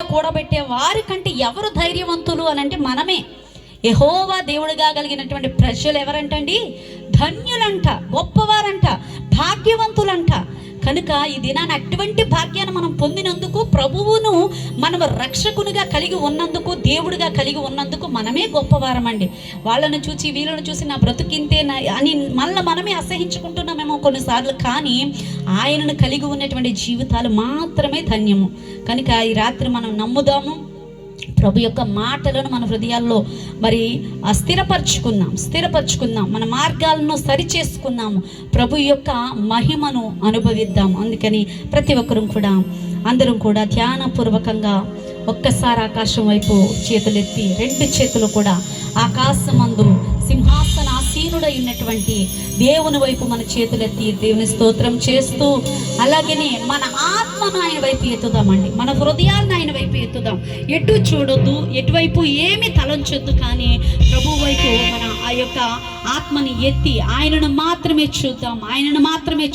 కూడబెట్టే వారి కంటే ఎవరు ధైర్యవంతులు అని అంటే మనమే. యెహోవా దేవుడిగా కలిగినటువంటి ప్రజలు ఎవరంటండి? ధన్యులంట, గొప్పవారంట, భాగ్యవంతులంట. కనుక ఈ దినాన్ని అటువంటి భాగ్యాన్ని మనం పొందినందుకు, ప్రభువును మనం రక్షకునిగా కలిగి ఉన్నందుకు, దేవుడిగా కలిగి ఉన్నందుకు మనమే గొప్పవారమండి. వాళ్ళను చూసి వీళ్ళను చూసి నా బ్రతుకింతే అని మనమే అసహించుకుంటున్నామేమో కొన్నిసార్లు, కానీ ఆయనను కలిగి ఉన్నటువంటి జీవితాలు మాత్రమే ధన్యము. కనుక ఈ రాత్రి మనం నమ్ముదాము, ప్రభు యొక్క మాటలను మన హృదయాల్లో మరి స్థిరపరచుకుందాం, మన మార్గాలను సరిచేసుకుందాము, ప్రభు యొక్క మహిమను అనుభవిద్దాం. అందుకని ప్రతి ఒక్కరూ కూడా అందరం కూడా ధ్యానపూర్వకంగా ఒక్కసారి ఆకాశం వైపు చేతులెత్తి, రెండు చేతులు కూడా ఆకాశమందు సింహాసనాసీనుడై ఉన్నటువంటి దేవుని వైపు మన చేతులెత్తి దేవుని స్తోత్రం చేస్తూ, అలాగనే మన ఆత్మను ఆయన వైపు ఎత్తుదామండి, మన హృదయాలను ఆయన వైపు ఎత్తుదాం. ఎటు చూడొద్దు, ఎటువైపు ఏమి తలంచొద్దు, కానీ ప్రభు వైపు మన ఆ యొక్క ఆత్మని ఎత్తి ఆయనను మాత్రమే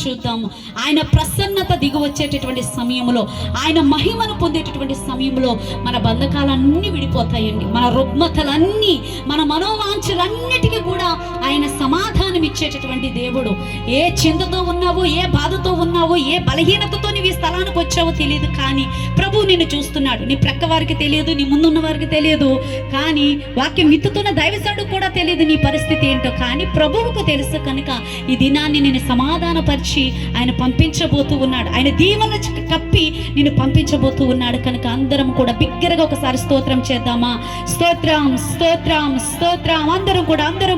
చూద్దాము. ఆయన ప్రసన్నత దిగి వచ్చేటటువంటి సమయంలో, ఆయన మహిమను పొందేటటువంటి సమయంలో మన బంధకాలన్నీ విడిపోతాయండి. మన రుగ్మతలన్నీ, మన మనోవాంఛలన్నిటికీ కూడా ఆయన సమాధానం ఇచ్చేటటువంటి దేవుడు. ఏ చింతతో ఉన్నావో, ఏ బాధతో ఉన్నావో, ఏ బలహీనతతో నీవు ఈ స్థలానికి వచ్చావో తెలియదు, కానీ ప్రభు నిన్ను చూస్తున్నాడు. నీ ప్రక్క వారికి తెలియదు, నీ ముందున్న వారికి తెలియదు, కానీ వాక్యం విత్తుతున్న దైవజనుడు కూడా తెలియదు నీ పరిస్థితి ఏంటో, కానీ ప్రభువుకు తెలుసు. కనుక ఈ దినాన్ని నేను సమాధానపరిచి ఆయన పంపించబోతూ ఉన్నాడు. ఆయన దీవెన కప్పి నేను పంపించబోతూ ఉన్నాడు. కనుక అందరం కూడా బిగ్గరగా ఒకసారి స్తోత్రం చేద్దామా? స్తోత్రం, స్తోత్రం, స్తోత్రం. అందరం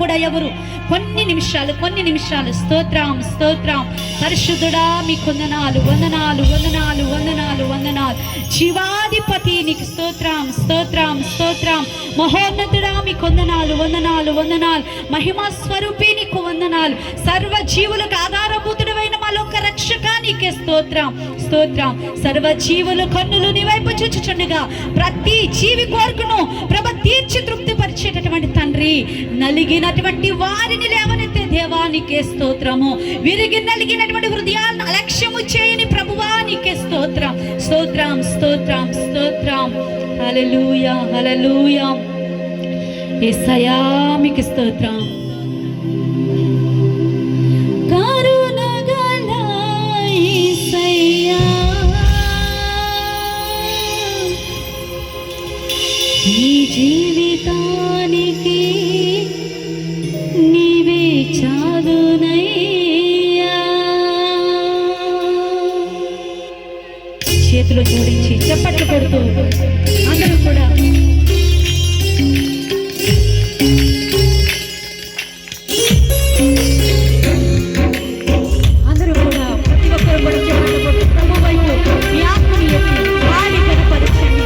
కూడా ఎవరు కొన్ని నిమిషాలు స్తోత్రం. పరిశుద్ధుడా మీకు వందనాలు. జీవాధిపతి నీకు స్తోత్రం. మహోన్నతుడా మీకు వందనాలు. మహిమా స్వరూపి నీకు వందనాలు. సర్వ జీవులకు ఆధారభూతుడైన మాలోక రక్షక నీకే స్తోత్రం. సర్వ జీవులు కన్నులు నీ వైపు చూచుచుండగా ప్రతి జీవి కోరికను ప్రభ తీర్చి తృప్తి పరిచేటటువంటి తండ్రి, నలిగినటువంటి వారిని లేవనెత్తే దేవా నీకే స్తోత్రము. విరిగి నలిగినటువంటి హృదయాలను అలక్ష్యము చేయని ప్రభువా నీకే స్తోత్రం. హల్లెలూయా. యేసయ్యా మీకు స్తోత్రం. కరుణగల యేసయ్యా, నీ జీవితానికి నీవే చాలునయ్యా. చేతులు జోడించి చప్పట్లు కొడుతూ అందరూ కూడా ప్రతి ఒక్కరు కూడా చప్పట్లు కొడుతూ ప్రభు వైపు మీ ఆత్మని ఎత్తి గాలి కనపరచండి.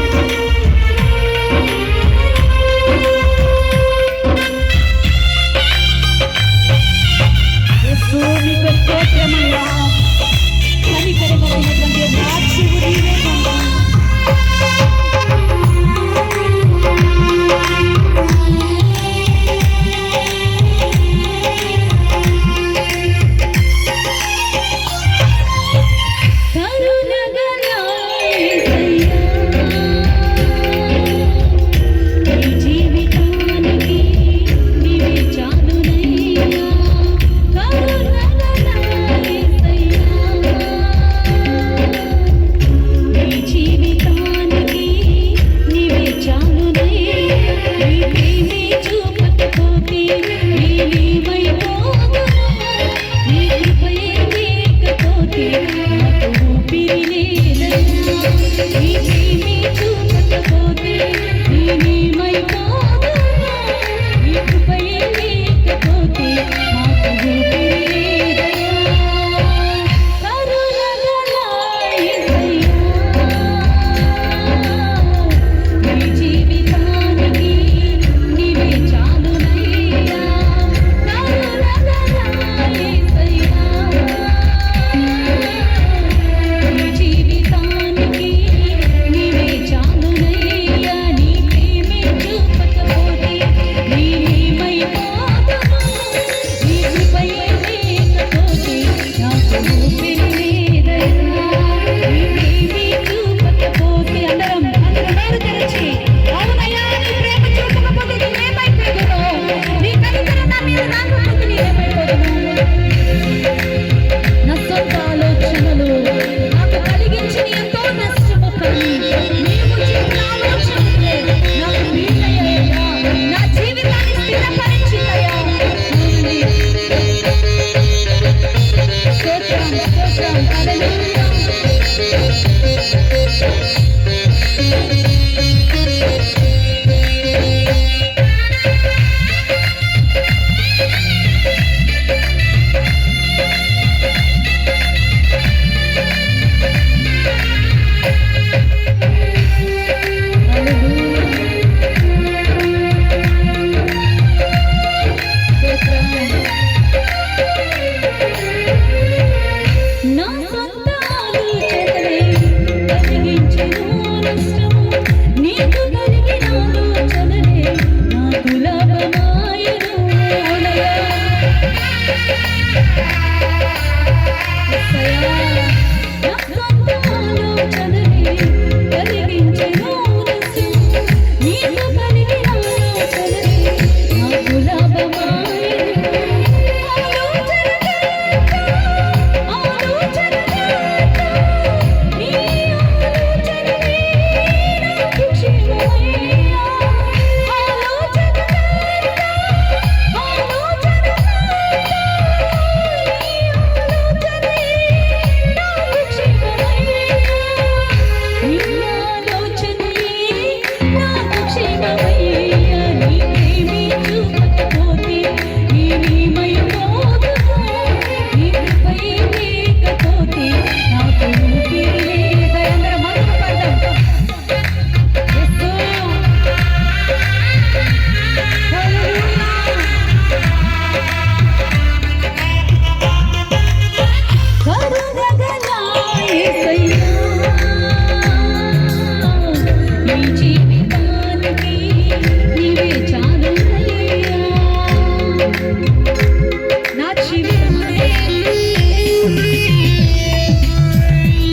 జీవితానికి నీవే చాలునయ్యా. నా జీవితమే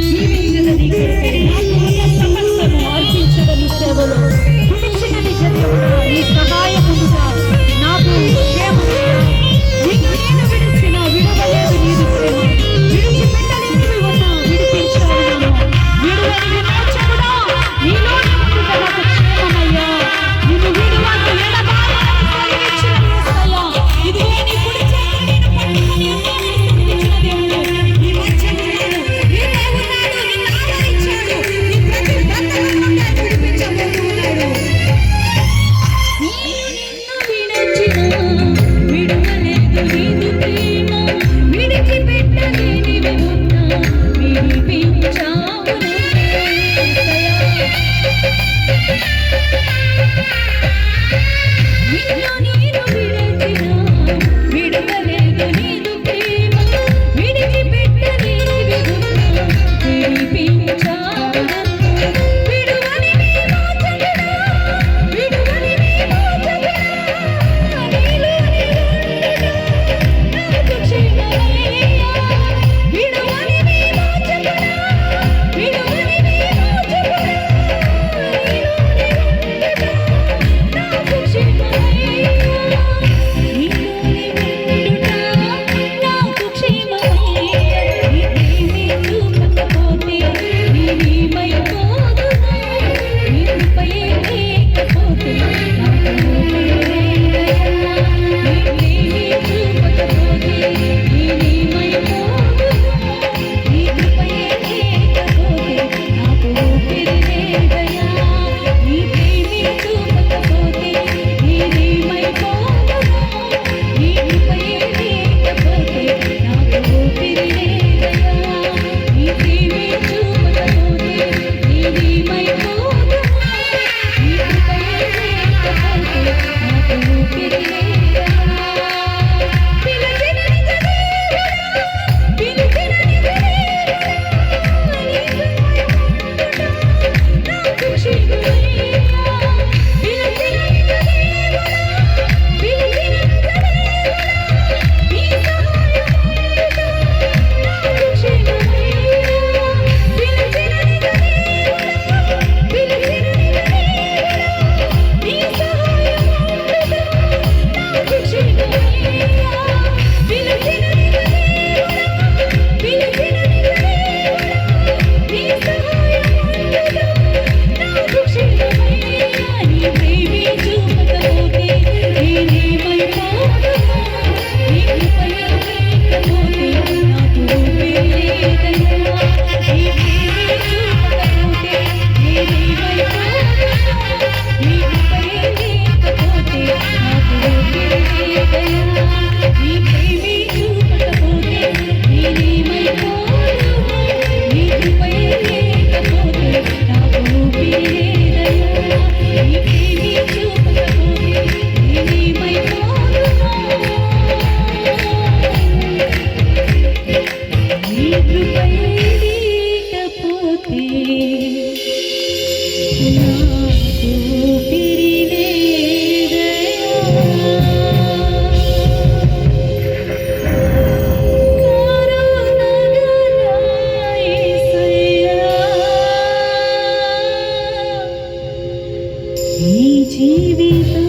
జీవించద నీ కొరకే, నాకు ఉన్న సమస్తము అర్పించద నీ సేవలో, విడిచిన నిజ దేవుడా నీ సహాయం ఉండుగా నాకు క్షేమమయ్యా. నిన్ను నేను విడిచిన విడవలేదు నీదు ప్రేమ, విడిచిపెట్టలేనివి ఉన్నా విడిపించావు నన్ను. విడువని విమోచకుడా నీలో ఉండుట నాకు క్షేమమయ్యా. నిన్ను విడువను ఎడబాయని సెలవిచ్చిన యేసయ్యా. ఇదిగో నీ కుడి చేతిని నేను పట్టుకొని ఉన్నానని సెలవిచ్చిన దేవుడు. నీ మధ్యలో ఉన్నాడు, నీతో ఉన్నాడు, నిన్ను ఆదరించాడు, నీ ప్రతి బంధనం నుండి విడిపించబోతున్నాడు. నిన్ను విడచినా విడువలేదు నీదు ప్రేమ, విడిచిపెట్టలేనివి ఉన్నా విడిపించావు నన్ను యేసయ్యా. నిన్ను నేను విడచినా విడువలేదు నీదు ప్రేమ, విడిచిపెట్టలేనివి ఉన్నా విడిపించావు నన్ను. విడువని విమోచకుడా, విడువని విమోచకుడా, నీలో నిలుండుట నాకు క్షేమమయ్యా. విడువని విమోచకుడా, విడువని విమోచకుడా, నీలో నిలుండుట నాకు క్షేమమయ్యా. నీలోనే ఉండుట నాకు క్షేమమయ్యా. నీవేమీ చూపకపోతే నేనేమైపోదును, నీ కృపయే లేకపోతే నాకు ఊపిరిలేదయ్యా. నీవేమీ చూపకపోతే నేనేమైపోదును, నీ కృపయే లేకపోతే నాకు ఊపిరిలేదయ్యా. నీవేమీ చూపకపోతే నేనేమైపోదును, నీ కృపయే లేకపోతే నాకు ఊపిరిలేదయ్యా. నీవేమీ చూపకపోతే నేనేమైపోదును, నీ కృపయే లేకపోతే నాకు ఊపిరిలేదయ్యా. పిలిచిన నిజ దేవుడా, పిలిచిన నిజ దేవుడా, నీ సహాయం ఉండుట నాకు క్షేమమయ్యా. పిలిచిన నిజ దేవుడా, పిలిచిన నిజ దేవుడా, నీ సహాయం ఉండుట నాకు క్షేమమయ్యా. పిలిచిన నిజ దేవుడా, పిలిచిన నిజ దేవుడా, నీ సహాయం ఉండుట నాకు క్షేమమయ్యా. పిలిచిన నిజ దేవుడా, పిలిచిన నిజ దేవుడా, నీ సహాయం ఉండుట నాకు క్షేమమయ్యా. నీవేమీ చూపకపోతే నేనేమైపోదును, నీ కృపయే లేకపోతే నాకు ఊపిరిలేదయ్యా. నీవేమీ చూపకపోతే నేనేమైపోదును, నీ కృపయే లేకపోతే నాకు ఊపిరిలేదయ్యా. నీవేమీ చూపకపోతే నేనేమైపోదును, నీ కృపయే లేకపోతే నాకు ఊపిరిలేదయ్యా. నీవేమీ చూపకపోతే నేనేమైపోదును, నీ కృపయే లేకపోతే నాకు ఊపిరిలేదయ్యా. కరుణగల యేసయ్యా, ఈ జీవితం